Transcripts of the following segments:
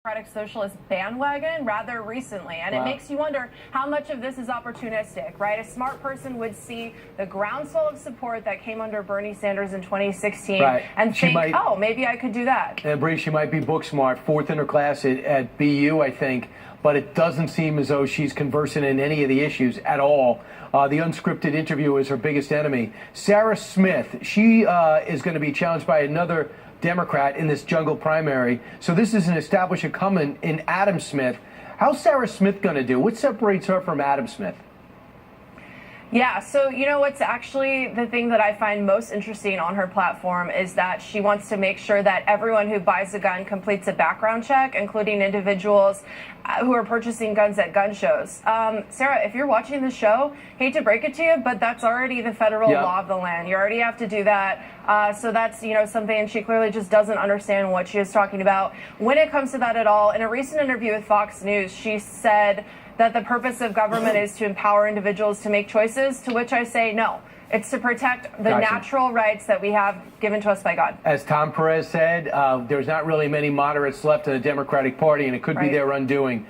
Democratic Socialist bandwagon rather recently, and it makes you wonder how much of this is opportunistic, right? A smart person would see the groundswell of support that came under Bernie Sanders in 2016 and think, oh, maybe I could do that. And Bree, she might be book smart, fourth in her class at BU, I think, but it doesn't seem as though she's conversant in any of the issues at all. The unscripted interview is her biggest enemy. Sarah Smith, she is going to be challenged by another Democrat in this jungle primary. So this is an established incumbent in Adam Smith. How's Sarah Smith going to do? What separates her from Adam Smith? Yeah, so you know what's actually the thing that I find most interesting on her platform is that she wants to make sure that everyone who buys a gun completes a background check, including individuals who are purchasing guns at gun shows. Sarah, if you're watching the show, hate to break it to you, but that's already the federal law of the land. You already have to do that. So that's, something she clearly just doesn't understand what she is talking about. When it comes to that at all, in a recent interview with Fox News, she said that the purpose of government is to empower individuals to make choices, to which I say no. It's to protect the natural rights that we have given to us by God. As Tom Perez said, there's not really many moderates left in the Democratic Party, and it could be their undoing.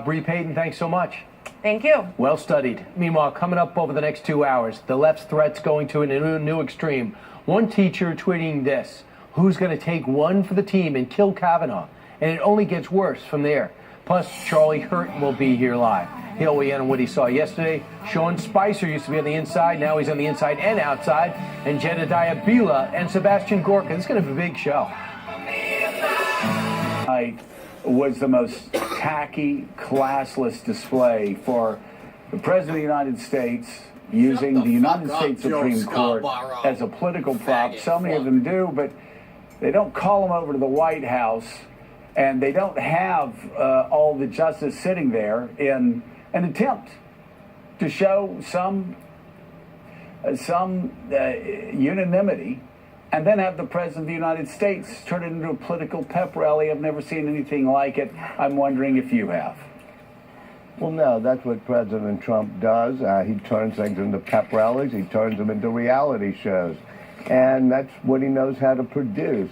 Bree Payton, thanks so much. Thank you. Well studied. Meanwhile, coming up over the next 2 hours, the left's threats going to a new extreme. One teacher tweeting this: who's going to take one for the team and kill Kavanaugh? And it only gets worse from there. Plus, Charlie Hurt will be here live. He'll weigh in on what he saw yesterday. Sean Spicer used to be on the inside. Now he's on the inside and outside. And Jedediah Bila and Sebastian Gorka. This is going to be a big show. Was the most tacky, classless display for the President of the United States using the United States Supreme Court as a political prop. So many of them do, but they don't call them over to the White House. And they don't have all the justice sitting there in an attempt to show some unanimity, and then have the President of the United States turn it into a political pep rally. I've never seen anything like it. I'm wondering if you have. Well, no, that's what President Trump does. He turns things into pep rallies. He turns them into reality shows. And that's what he knows how to produce.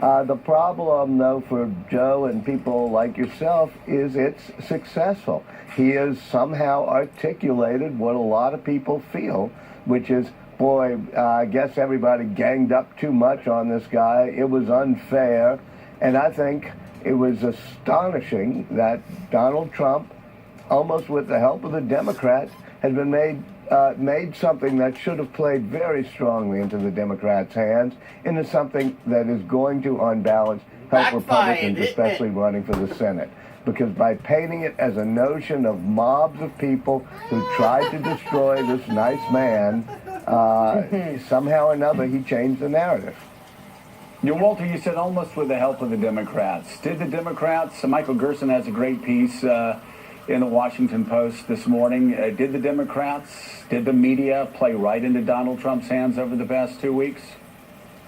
The problem, though, for Joe and people like yourself is it's successful. He has somehow articulated what a lot of people feel, which is, boy, I guess everybody ganged up too much on this guy. It was unfair. And I think it was astonishing that Donald Trump, almost with the help of the Democrats, has been made something that should have played very strongly into the Democrats' hands into something that is going to, on balance, help Republicans, especially running for the Senate. Because by painting it as a notion of mobs of people who tried to destroy this nice man, somehow or another he changed the narrative. Walter, you said almost with the help of the Democrats. Did the Democrats, Michael Gerson has a great piece in the Washington Post this morning. Did the Democrats, did the media play right into Donald Trump's hands over the past 2 weeks?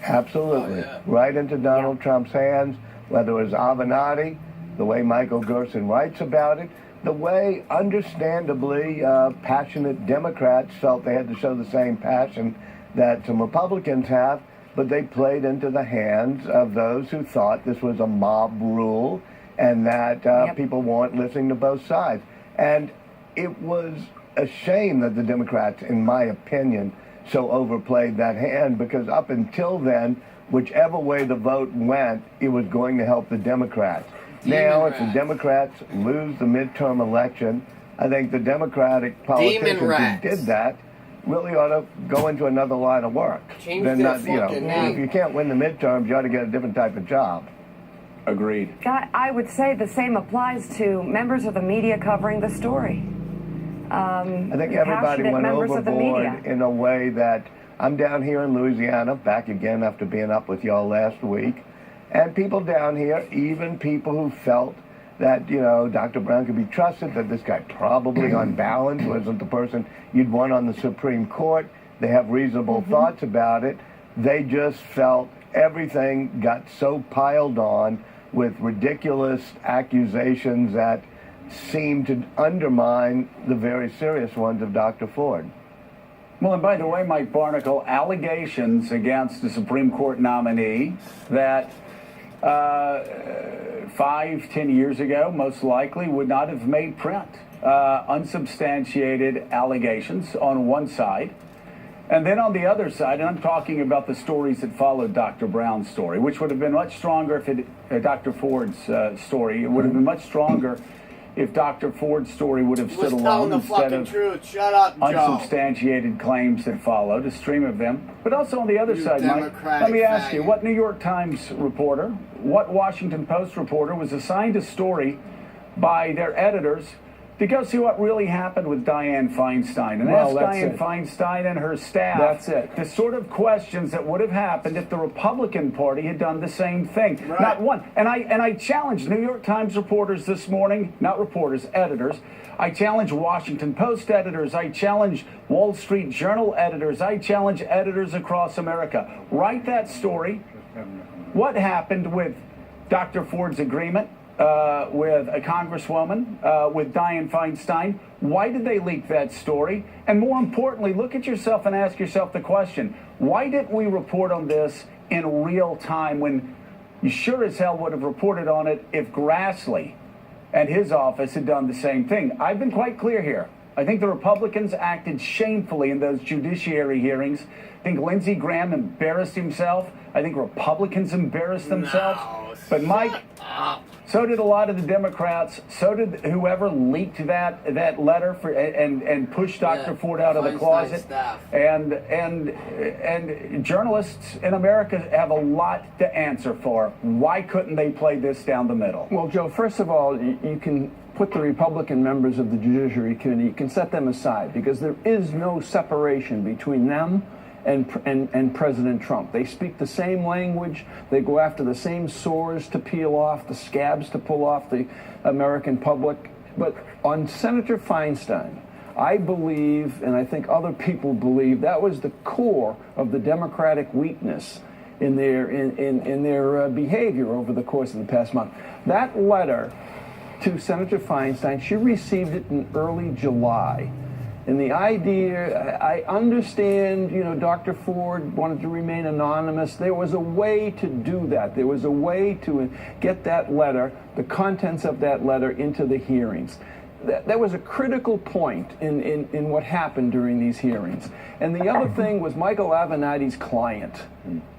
Absolutely. Right into Donald Trump's hands, whether it was Avenatti, the way Michael Gerson writes about it, the way, understandably, passionate Democrats felt they had to show the same passion that some Republicans have, but they played into the hands of those who thought this was a mob rule and that people weren't listening to both sides. And it was a shame that the Democrats, in my opinion, so overplayed that hand, because up until then, whichever way the vote went, it was going to help the Democrats. Now, if the Democrats lose the midterm election, I think the Democratic politicians who did that really ought to go into another line of work. They're not, if you can't win the midterms, you ought to get a different type of job. Agreed. I would say the same applies to members of the media covering the story. I think everybody went overboard in a way that I'm down here in Louisiana, back again after being up with y'all last week, and people down here, even people who felt that, Dr. Brown could be trusted, that this guy probably on balance wasn't the person you'd want on the Supreme Court. They have reasonable thoughts about it. They just felt everything got so piled on with ridiculous accusations that seemed to undermine the very serious ones of Dr. Ford. Well, and by the way, Mike Barnicle, allegations against the Supreme Court nominee that 5-10 years ago, most likely would not have made print. Unsubstantiated allegations on one side. And then on the other side, and I'm talking about the stories that followed Dr. Brown's story, which would have been much stronger if it, Dr. Ford's story, it would have been much stronger if Dr. Ford's story would have stood alone instead of Shut up, Joe. unsubstantiated claims that followed, a stream of them. But also on the other side, Mike, let me ask you, what New York Times reporter, what Washington Post reporter was assigned a story by their editors to go see what really happened with Dianne Feinstein and ask Dianne Feinstein and her staff the sort of questions that would have happened if the Republican Party had done the same thing. Right. Not one. And I challenged New York Times reporters this morning, not reporters, editors. I challenge Washington Post editors. I challenge Wall Street Journal editors. I challenge editors across America. Write that story. What happened with Dr. Ford's agreement with a congresswoman, with Dianne Feinstein? Why did they leak that story? And more importantly, look at yourself and ask yourself the question, why didn't we report on this in real time when you sure as hell would have reported on it if Grassley and his office had done the same thing? I've been quite clear here. I think the Republicans acted shamefully in those judiciary hearings. I think Lindsey Graham embarrassed himself. I think Republicans embarrassed themselves. But Mike, so did a lot of the Democrats. So did whoever leaked that letter and pushed Dr. Ford out of the closet. And journalists in America have a lot to answer for. Why couldn't they play this down the middle? Well, Joe, first of all, you can put the Republican members of the Judiciary Committee, you can set them aside because there is no separation between them and President Trump. They speak the same language. They go after the same sores to peel off, the scabs to pull off the American public. But on Senator Feinstein, I believe, and I think other people believe, that was the core of the Democratic weakness in their behavior over the course of the past month. That letter to Senator Feinstein, she received it in early July. And the idea, I understand, Dr. Ford wanted to remain anonymous. There was a way to do that. There was a way to get that letter, the contents of that letter, into the hearings. That was a critical point in what happened during these hearings. And the other thing was Michael Avenatti's client,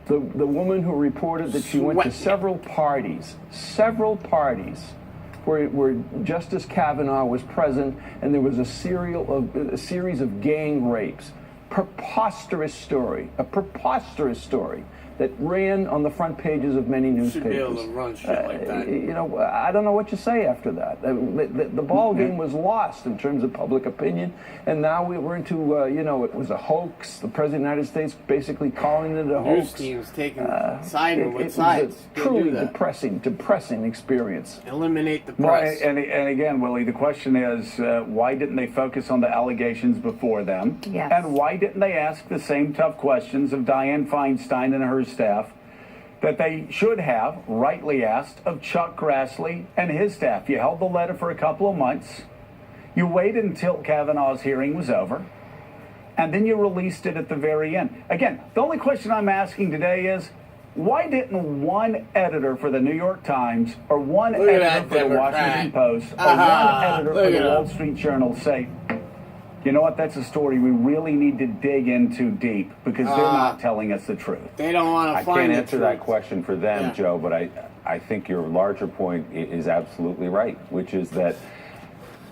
the woman who reported that she went to several parties, where Justice Kavanaugh was present, and there was a series of gang rapes. Preposterous story that ran on the front pages of many newspapers. Should be able to run shit like that. I don't know what you say after that. The ball game was lost in terms of public opinion, and now we're into, it was a hoax. The President of the United States basically calling it a hoax. News teams taking siding with sides. It was a truly depressing experience. Eliminate the press. Well, and again, Willie, the question is, why didn't they focus on the allegations before them? Yes. And why didn't they ask the same tough questions of Dianne Feinstein and her staff that they should have rightly asked of Chuck Grassley and his staff? You held the letter for a couple of months. You waited until Kavanaugh's hearing was over, and then you released it at the very end. Again, the only question I'm asking today is, why didn't one editor for the New York Times or one editor for the Washington Post or one editor for the Wall Street Journal say, you know what, that's a story we really need to dig into deep because they're not telling us the truth? They don't want to find I can't answer that question for them, Joe, but I think your larger point is absolutely right, which is that,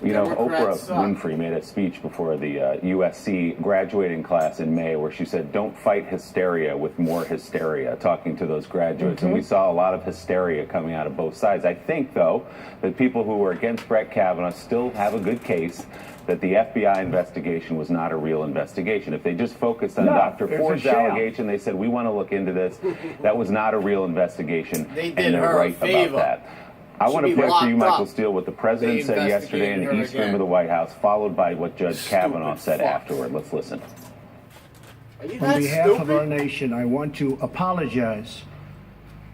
Oprah Winfrey made a speech before the USC graduating class in May where she said, don't fight hysteria with more hysteria, talking to those graduates. And we saw a lot of hysteria coming out of both sides. I think, though, that people who were against Brett Kavanaugh still have a good case that the FBI investigation was not a real investigation. If they just focused on Dr. Ford's allegation, they said, we want to look into this. That was not a real investigation. They did and they're her right a favor. about that. I want to play for you, Michael Steele, what the president said yesterday in the East Room of the White House, followed by what Judge Kavanaugh said afterward. Let's listen. On behalf of our nation, I want to apologize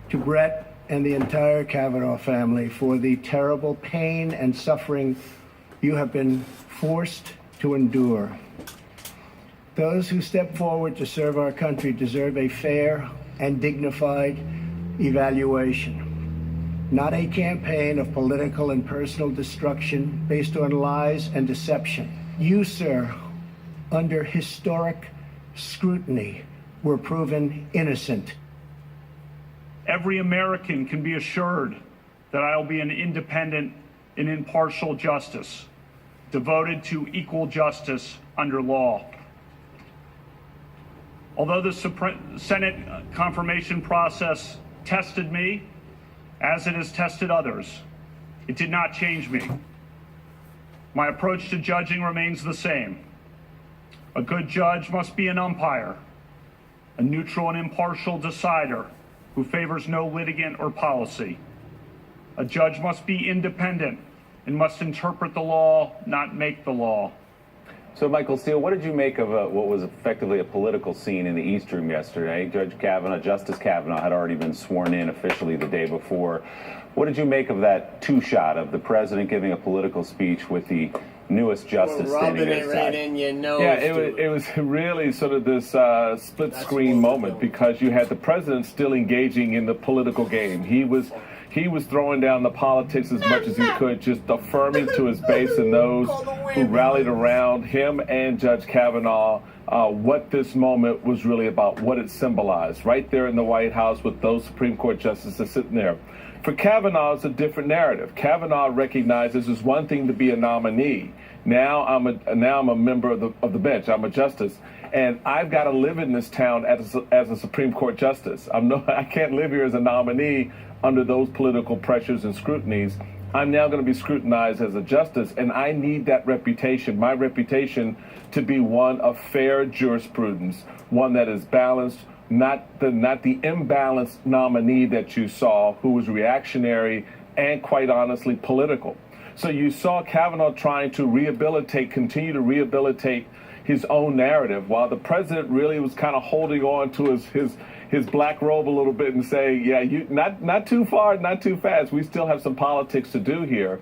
to Brett and the entire Kavanaugh family for the terrible pain and suffering you have been forced to endure. Those who step forward to serve our country deserve a fair and dignified evaluation. not a campaign of political and personal destruction based on lies and deception. You, sir, under historic scrutiny, were proven innocent. Every American can be assured that I'll be an independent and impartial justice, devoted to equal justice under law. Although the Senate confirmation process tested me, as it has tested others, it did not change me. My approach to judging remains the same. A good judge must be an umpire, a neutral and impartial decider who favors no litigant or policy. A judge must be independent and must interpret the law, not make the law. So, Michael Steele, what did you make of what was effectively a political scene in the East Room yesterday? Justice Kavanaugh had already been sworn in officially the day before. What did you make of that two-shot of the president giving a political speech with the newest justice standing at his side? Yeah, it was really sort of this split-screen moment, because you had the president still engaging in the political game. He was throwing down the politics as much as he could, just affirming to his base and those who rallied around him and Judge Kavanaugh what this moment was really about, what it symbolized, right there in the White House with those Supreme Court justices sitting there. For Kavanaugh, it's a different narrative. Kavanaugh recognizes it's one thing to be a nominee. Now I'm a member of the bench. I'm a justice, and I've got to live in this town as a Supreme Court justice. I can't live here as a nominee under those political pressures and scrutinies. I'm now going to be scrutinized as a justice, and I need that reputation, my reputation, to be one of fair jurisprudence, one that is balanced, not the imbalanced nominee that you saw, who was reactionary and, quite honestly, political. So you saw Kavanaugh trying to continue to rehabilitate his own narrative, while the president really was kind of holding on to his black robe a little bit and saying, yeah, you not too far, not too fast. We still have some politics to do here.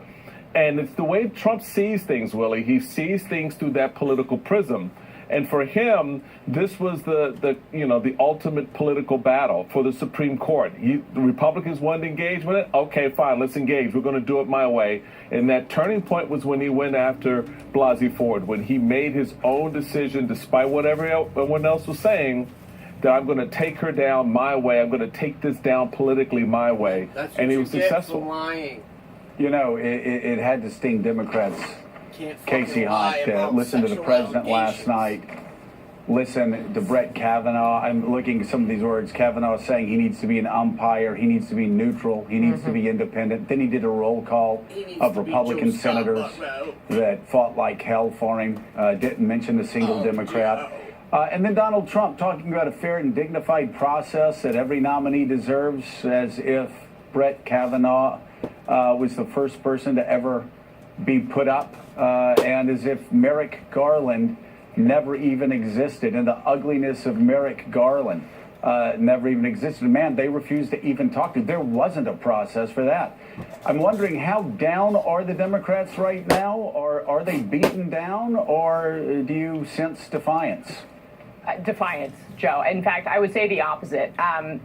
And it's the way Trump sees things, Willie. He sees things through that political prism. And for him, this was the ultimate political battle for the Supreme Court. The Republicans wanted to engage with it. Okay, fine, let's engage. We're going to do it my way. And that turning point was when he went after Blasey Ford, when he made his own decision, despite what everyone else was saying, that I'm going to take her down my way. I'm going to take this down politically my way. And he was successful. Lying. You know, it had to sting Democrats. Casey Hott listened to the president last night. Listen to Brett Kavanaugh. I'm looking at some of these words. Kavanaugh saying he needs to be an umpire. He needs to be neutral. He needs to be independent. Then he did a roll call of Republican senators that fought like hell for him. Didn't mention a single Democrat. And then Donald Trump talking about a fair and dignified process that every nominee deserves, as if Brett Kavanaugh was the first person to ever be put up, and as if Merrick Garland never even existed, and the ugliness of Merrick Garland never even existed. Man, they refused to even talk to him. There wasn't a process for that. I'm wondering, how down are the Democrats right now? Or are they beaten down, or do you sense defiance? Defiance, Joe. In fact, I would say the opposite. I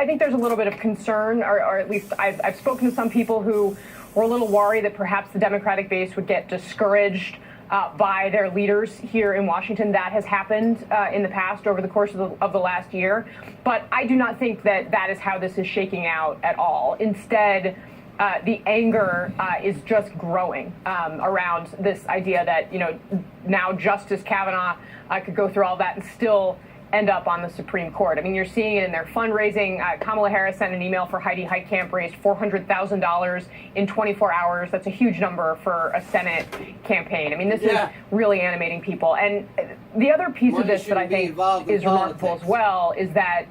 think there's a little bit of concern, or at least I've spoken to some people who were a little worried that perhaps the Democratic base would get discouraged by their leaders here in Washington. That has happened in the past over the course of the last year. But I do not think that is how this is shaking out at all. Instead, the anger is just growing around this idea that, now Justice Kavanaugh could go through all that and still end up on the Supreme Court. I mean, you're seeing it in their fundraising. Kamala Harris sent an email for Heidi Heitkamp, raised $400,000 in 24 hours. That's a huge number for a Senate campaign. I mean, this is really animating people. And the other piece of this that I think is remarkable as well is that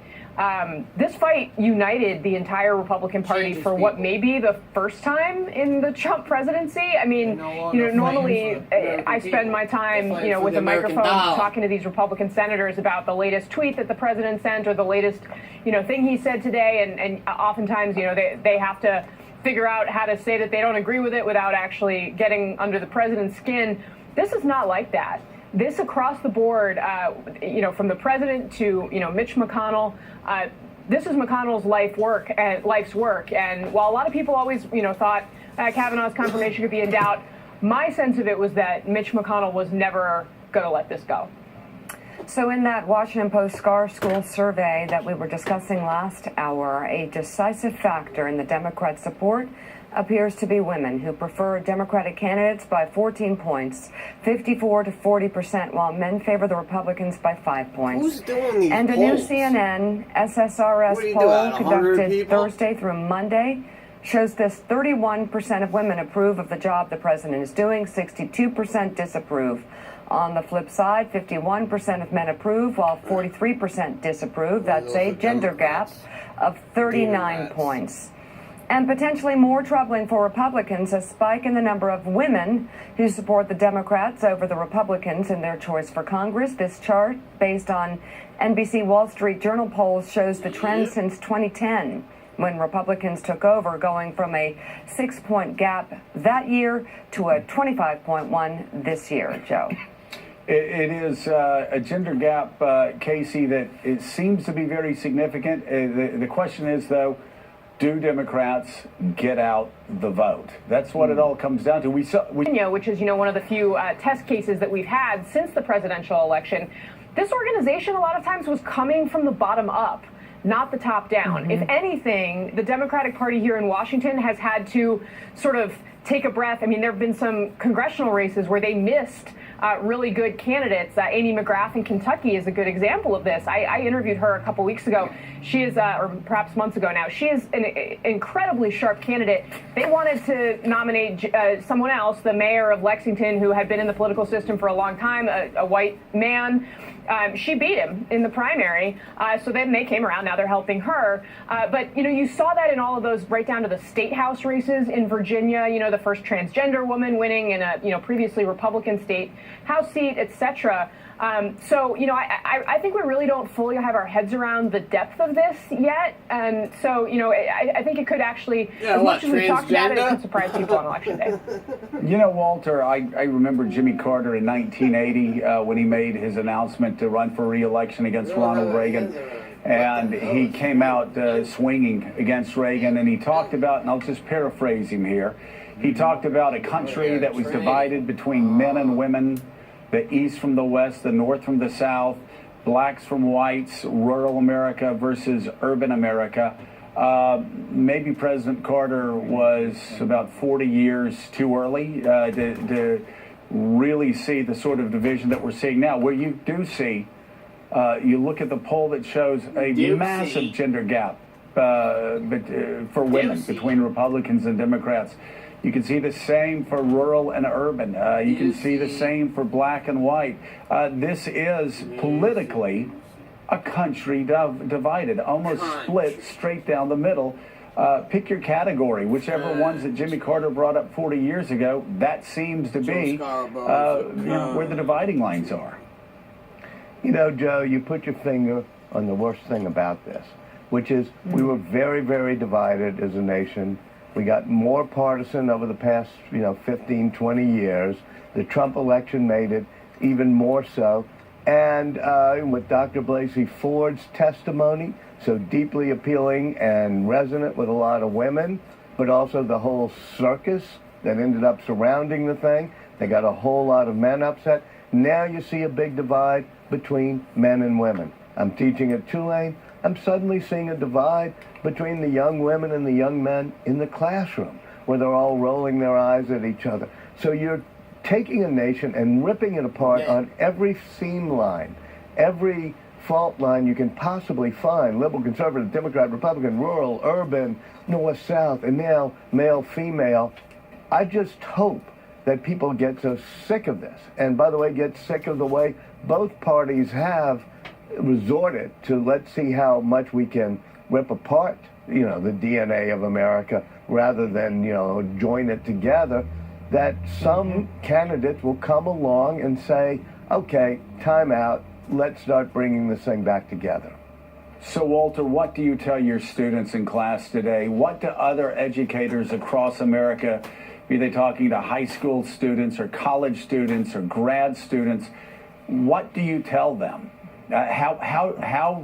this fight united the entire Republican Party for what may be the first time in the Trump presidency. I mean, normally I spend my time, with a microphone talking to these Republican senators about the latest tweet that the president sent or the latest, thing he said today. And oftentimes, they have to figure out how to say that they don't agree with it without actually getting under the president's skin. This is not like that. This across the board, from the president to, Mitch McConnell, this is McConnell's life's work. And while a lot of people always, thought Kavanaugh's confirmation could be in doubt, my sense of it was that Mitch McConnell was never going to let this go. So in that Washington Post Scar School survey that we were discussing last hour, a decisive factor in the Democrat support appears to be women who prefer Democratic candidates by 14 points, 54 to 40%, while men favor the Republicans by 5 points. Who's doing these And a polls? new CNN SSRS poll conducted Thursday through Monday shows this: 31% of women approve of the job the president is doing, 62% disapprove. On the flip side, 51% of men approve, while 43% disapprove. That's a gender gap of 39 points. And potentially more troubling for Republicans, a spike in the number of women who support the Democrats over the Republicans in their choice for Congress. This chart, based on NBC Wall Street Journal polls, shows the trend since 2010, when Republicans took over, going from a 6-point gap that year to a 25-point one this year. Joe. It is a gender gap, Casey, that it seems to be very significant. The question is, though, do Democrats get out the vote? That's what it all comes down to. Which is, one of the few test cases that we've had since the presidential election. This organization a lot of times was coming from the bottom up, not the top down. If anything, the Democratic Party here in Washington has had to sort of take a breath. I mean, there have been some congressional races where they missed really good candidates. Amy McGrath in Kentucky is a good example of this. I interviewed her a couple weeks ago. She is, or perhaps months ago now, she is an incredibly sharp candidate. They wanted to nominate someone else, the mayor of Lexington, who had been in the political system for a long time, a white man. She beat him in the primary, so then they came around. Now they're helping her. But, you saw that in all of those, right down to the state house races in Virginia, the first transgender woman winning in a, previously Republican state house seat, etc. So, I think we really don't fully have our heads around the depth of this yet. And so, I think it could actually, as much as we talked about it, it could surprise people on Election Day. Walter, I remember Jimmy Carter in 1980 when he made his announcement to run for re-election against Ronald Reagan. And he came out swinging against Reagan, and he talked about, and I'll just paraphrase him here, he talked about a country that was divided between men and women, the East from the West, the North from the South, blacks from whites, rural America versus urban America. Maybe President Carter was about 40 years too early to really see the sort of division that we're seeing now, where you do see, you look at the poll that shows a massive gender gap for women between Republicans and Democrats. You can see the same for rural and urban. You can see the same for black and white. This is politically a country divided, almost split straight down the middle. Pick your category, whichever ones that Jimmy Carter brought up 40 years ago, that seems to be where the dividing lines are. Joe, you put your finger on the worst thing about this, which is we were very, very divided as a nation. We got more partisan over the past, 15, 20 years. The Trump election made it even more so. And with Dr. Blasey Ford's testimony, so deeply appealing and resonant with a lot of women, but also the whole circus that ended up surrounding the thing. They got a whole lot of men upset. Now you see a big divide between men and women. I'm teaching at Tulane. I'm suddenly seeing a divide between the young women and the young men in the classroom, where they're all rolling their eyes at each other. So you're taking a nation and ripping it apart on every seam line, every fault line you can possibly find: liberal, conservative, Democrat, Republican, rural, urban, north, south, and now male, female. I just hope that people get so sick of this, and by the way, get sick of the way both parties have resorted to, let's see how much we can rip apart, the DNA of America rather than, join it together, that some candidates will come along and say, okay, time out, let's start bringing this thing back together. So, Walter, what do you tell your students in class today? What do other educators across America, be they talking to high school students or college students or grad students, what do you tell them? How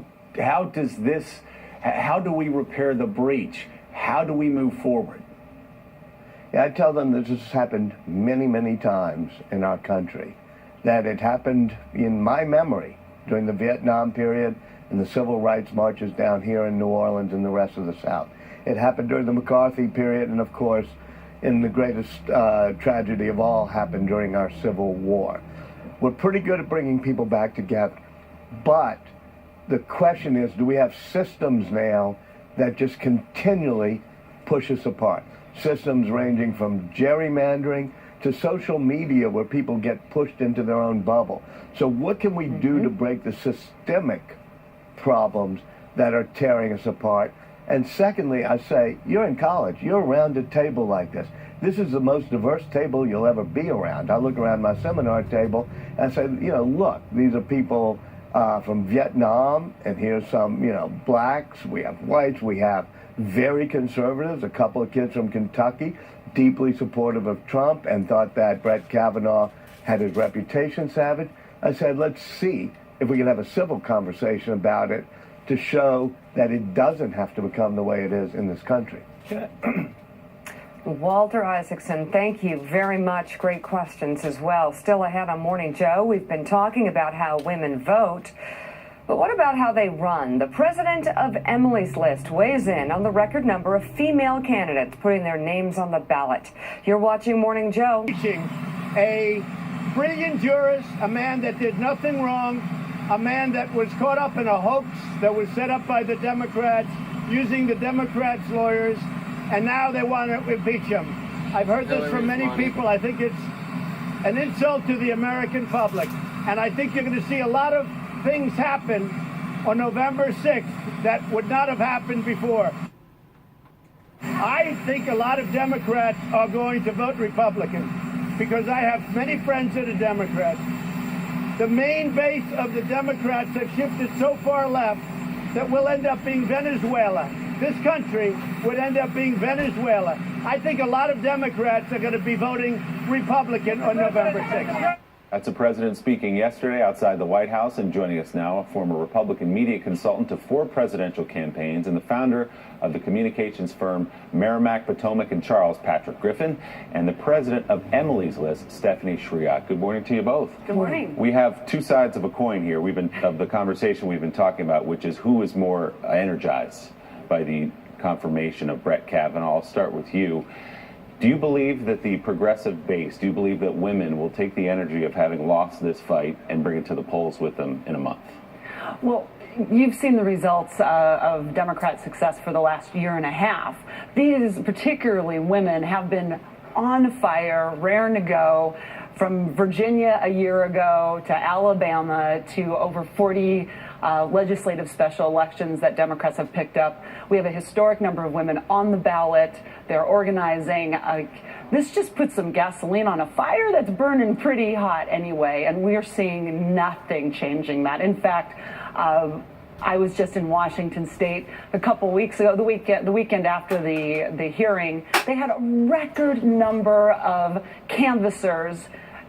How do we repair the breach? How do we move forward? Yeah, I tell them this has happened many, many times in our country. That it happened in my memory during the Vietnam period and the civil rights marches down here in New Orleans and the rest of the South. It happened during the McCarthy period, and of course, in the greatest tragedy of all, happened during our Civil War. We're pretty good at bringing people back together, but the question is, do we have systems now that just continually push us apart? Systems ranging from gerrymandering to social media where people get pushed into their own bubble. So what can we do to break the systemic problems that are tearing us apart? And secondly, I say, you're in college, you're around a table like this. This is the most diverse table you'll ever be around. I look around my seminar table and I say, look, these are people from Vietnam, and here's some, blacks, we have whites, we have very conservatives, a couple of kids from Kentucky, deeply supportive of Trump and thought that Brett Kavanaugh had his reputation savaged. I said, let's see if we can have a civil conversation about it to show that it doesn't have to become the way it is in this country. Walter Isaacson, thank you very much. Great questions as well. Still ahead on Morning Joe, we've been talking about how women vote. But what about how they run? The president of Emily's List weighs in on the record number of female candidates putting their names on the ballot. You're watching Morning Joe. A brilliant jurist, a man that did nothing wrong, a man that was caught up in a hoax that was set up by the Democrats, using the Democrats' lawyers, and now they want to impeach him. I've heard this from many people. I think it's an insult to the American public. And I think you're going to see a lot of things happen on November 6th that would not have happened before. I think a lot of Democrats are going to vote Republican because I have many friends that are Democrats. The main base of the Democrats have shifted so far left that we'll end up being Venezuela. This country would end up being Venezuela. I think a lot of Democrats are going to be voting Republican on November 6th. That's the president speaking yesterday outside the White House, and joining us now, a former Republican media consultant to 4 presidential campaigns and the founder of the communications firm Merrimack, Potomac & Charles, Patrick Griffin, and the president of Emily's List, Stephanie Shriot. Good morning to you both. Good morning. We have two sides of a coin here. Of the conversation we've been talking about, which is who is more energized by the confirmation of Brett Kavanaugh. I'll start with you. Do you believe that the progressive base, do you believe that women will take the energy of having lost this fight and bring it to the polls with them in a month? Well, you've seen the results of Democrat success for the last year and a half. These, particularly women, have been on fire, raring to go, from Virginia a year ago to Alabama to over 40 legislative special elections that Democrats have picked up. We have a historic number of women on the ballot. They're organizing. This just puts some gasoline on a fire that's burning pretty hot anyway, and we're seeing nothing changing that. In fact, I was just in Washington State a couple weeks ago, the weekend after the hearing. They had a record number of canvassers.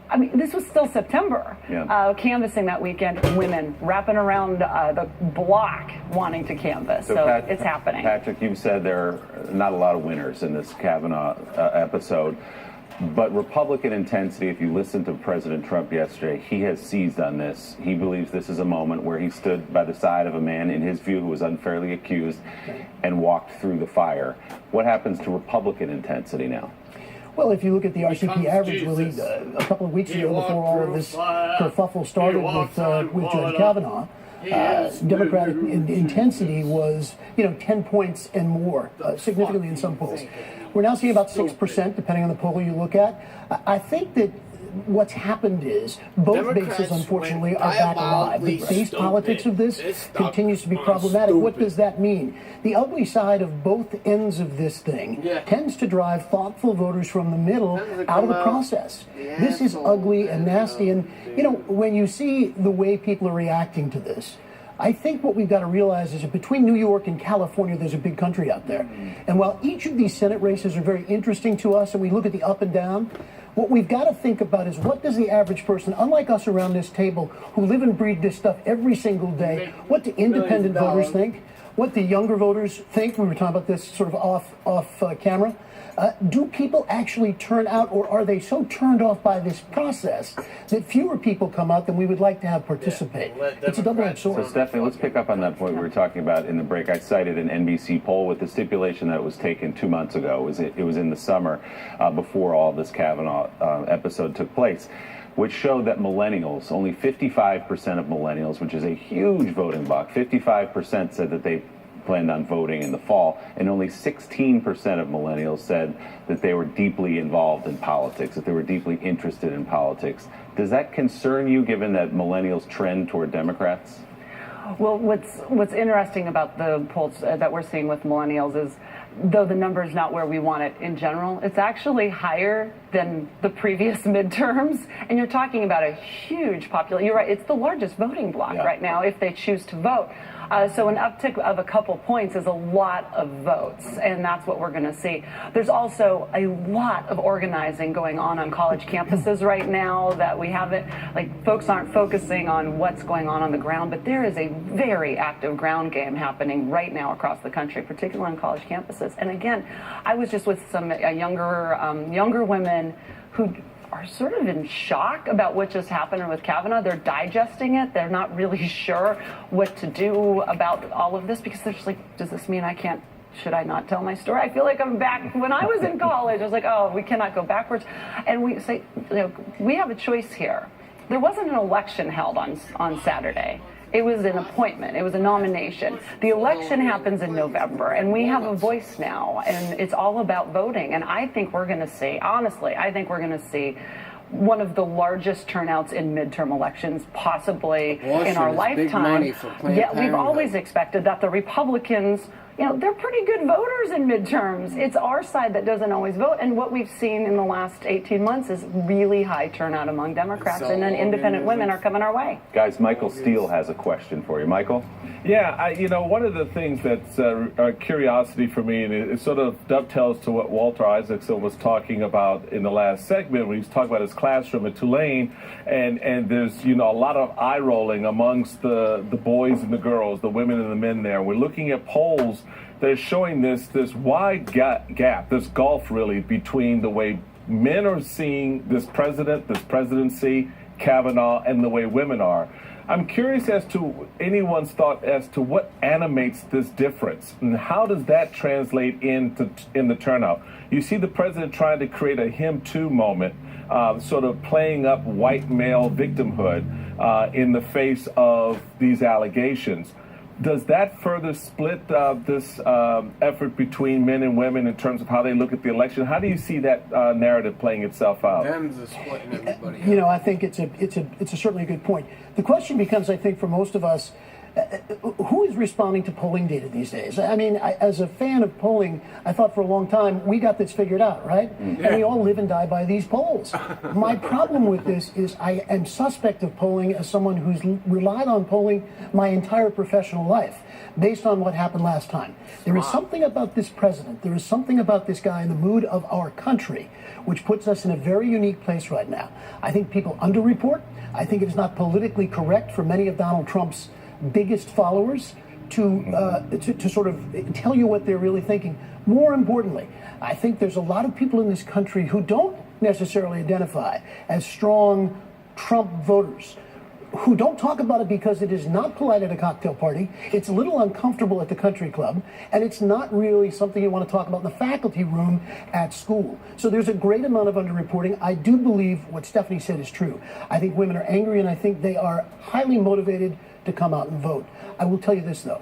I mean, this was still September, canvassing that weekend, women wrapping around the block wanting to canvass. So it's happening. Patrick, you've said there are not a lot of winners in this Kavanaugh episode, but Republican intensity, if you listen to President Trump yesterday, he has seized on this. He believes this is a moment where he stood by the side of a man, in his view, who was unfairly accused and walked through the fire. What happens to Republican intensity now? Well, if you look at the RCP average, Willie, a couple of weeks ago, before all of this kerfuffle started with Judge Kavanaugh, Democratic intensity was, 10 points and more, significantly in some polls. We're now seeing about 6%, depending on the poll you look at. I think that what's happened is both bases, unfortunately, are back alive. The base politics of this continues to be problematic. What does that mean? The ugly side of both ends of this thing tends to drive thoughtful voters from the middle out of the process. This is ugly and nasty. And, when you see the way people are reacting to this, I think what we've got to realize is that between New York and California, there's a big country out there. And while each of these Senate races are very interesting to us, and we look at the up and down, what we've got to think about is what does the average person, unlike us around this table, who live and breathe this stuff every single day, what do independent voters think? what the younger voters think. We were talking about this sort of off camera. Do people actually turn out, or are they so turned off by this process that fewer people come out than we would like to have participate? It's a double-edged sword. So, Stephanie, let's pick up on that point we were talking about in the break. I cited an NBC poll with the stipulation that was taken 2 months ago. It was in the summer before all this Kavanaugh episode took place, which showed that millennials, only 55% of millennials, which is a huge voting bloc, 55% said that they planned on voting in the fall, and only 16% of millennials said that they were deeply involved in politics, that they were deeply interested in politics. Does that concern you, given that millennials trend toward Democrats? Well, what's interesting about the polls that we're seeing with millennials is, though the number is not where we want it in general, it's actually higher than the previous midterms. And you're talking about a huge population. You're right, it's the largest voting bloc right now if they choose to vote. So an uptick of a couple points is a lot of votes, and that's what we're going to see. There's also a lot of organizing going on college campuses right now that we haven't, folks aren't focusing on what's going on the ground, but there is a very active ground game happening right now across the country, particularly on college campuses. And again, I was just with some younger women who are sort of in shock about what just happened with Kavanaugh. They're digesting it. They're not really sure what to do about all of this because they're just like, does this mean should I not tell my story? I feel like I'm back when I was in college. I was like, oh, we cannot go backwards. And we say, we have a choice here. There wasn't an election held on Saturday. It was an appointment. It was a nomination. The election happens in November, and we have a voice now, and it's all about voting. And I think we're going to see, honestly, one of the largest turnouts in midterm elections possibly in our lifetime. Yeah, we've always expected that the Republicans, they're pretty good voters in midterms. It's our side that doesn't always vote. And what we've seen in the last 18 months is really high turnout among Democrats, and then independent women are coming our way. Guys, Michael Steele has a question for you. Michael? Yeah, one of the things that's a curiosity for me, and it sort of dovetails to what Walter Isaacson was talking about in the last segment when he was talking about his classroom at Tulane, and there's, a lot of eye rolling amongst the boys and the girls, the women and the men there. We're looking at polls that are showing this wide gap, this gulf really, between the way men are seeing this presidency, Kavanaugh, and the way women are. I'm curious as to anyone's thought as to what animates this difference and how does that translate in the turnout. You see the president trying to create a him too moment, sort of playing up white male victimhood in the face of these allegations. Does that further split this effort between men and women in terms of how they look at the election? How do you see that narrative playing itself out? I think it's certainly a good point. The question becomes, I think, for most of us, who is responding to polling data these days? I mean, as a fan of polling, I thought for a long time, we got this figured out, right? Yeah. And we all live and die by these polls. My problem with this is I am suspect of polling as someone who's relied on polling my entire professional life based on what happened last time. There is something about this president, there is something about this guy in the mood of our country, which puts us in a very unique place right now. I think people underreport. I think it is not politically correct for many of Donald Trump's biggest followers to sort of tell you what they're really thinking. More importantly, I think there's a lot of people in this country who don't necessarily identify as strong Trump voters, who don't talk about it because it is not polite at a cocktail party, it's a little uncomfortable at the country club, and it's not really something you want to talk about in the faculty room at school. So there's a great amount of underreporting. I do believe what Stephanie said is true. I think women are angry, and I think they are highly motivated to come out and vote. I will tell you this, though.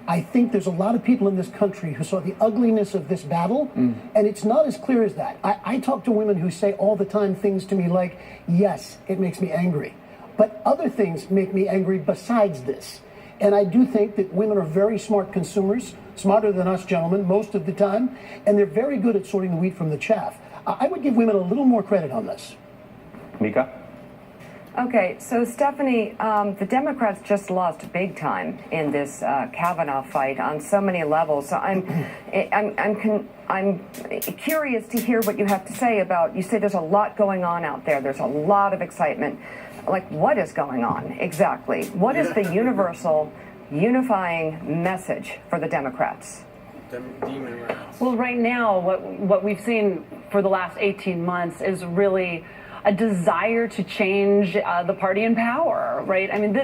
I think there's a lot of people in this country who saw the ugliness of this battle, and it's not as clear as that. I talk to women who say all the time things to me like, yes, it makes me angry, but other things make me angry besides this. And I do think that women are very smart consumers, smarter than us gentlemen most of the time, and they're very good at sorting the wheat from the chaff. I would give women a little more credit on this. Mika? Okay, so Stephanie, the Democrats just lost big time in this Kavanaugh fight on so many levels. So I'm curious to hear what you have to say about. You say there's a lot going on out there. There's a lot of excitement. Like, what is going on exactly? What is the universal unifying message for the Democrats? Demon rats. Well, right now, what we've seen for the last 18 months is really a desire to change the party in power, right? I mean,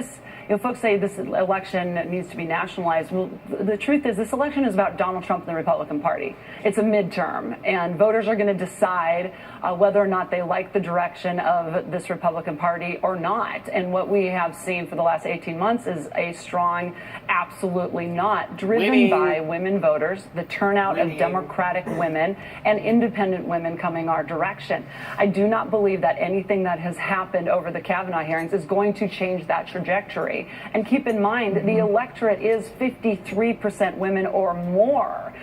folks say this election needs to be nationalized. Well, the truth is this election is about Donald Trump and the Republican Party. It's a midterm, and voters are going to decide whether or not they like the direction of this Republican Party or not. And what we have seen for the last 18 months is a strong, absolutely not, driven by women voters, the turnout of Democratic women and independent women coming our direction. I do not believe that anything that has happened over the Kavanaugh hearings is going to change that trajectory. And keep in mind, the electorate is 53% women or more.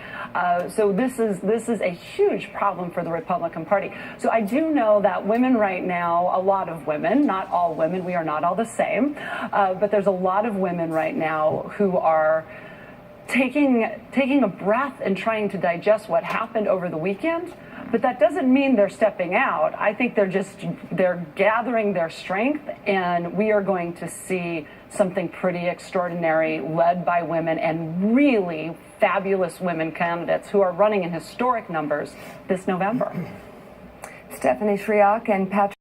So this is a huge problem for the Republican Party. So I do know that women right now, a lot of women, not all women, we are not all the same, but there's a lot of women right now who are taking a breath and trying to digest what happened over the weekend. But that doesn't mean they're stepping out. I think they're gathering their strength, and we are going to see something pretty extraordinary led by women and really fabulous women candidates who are running in historic numbers this November. Stephanie Shriak and Patrick